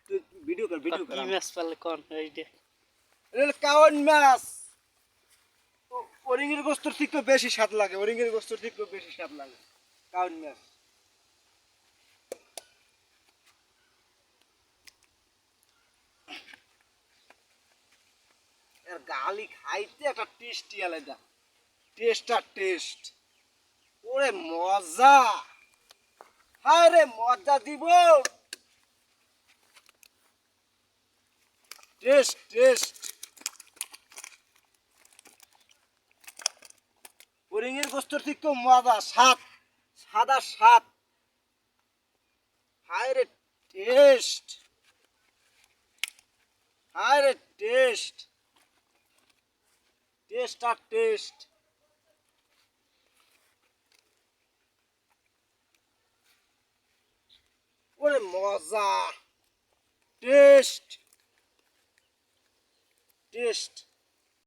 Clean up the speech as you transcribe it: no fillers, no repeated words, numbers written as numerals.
তুই ভিডিও কর কি মাছ পালে কোন এইটা এটা কাওয়ান মাছ ওরিংয়ের গোস্তর থেকে বেশি স্বাদ লাগে ওরিংয়ের গোস্তর থেকে বেশি স্বাদ লাগে কাওয়ান মাছ এর গালি খাইতে একটা টেস্টি আলাদা টেস্ট ওরে মজা হায় রে মজা দিব টেস্ট ওরিংয়ের গোস্তর থেকে মজা সাদা স্বাদ হায় রে টেস্ট হায় রে টেস্ট ওরে মজা টেস্ট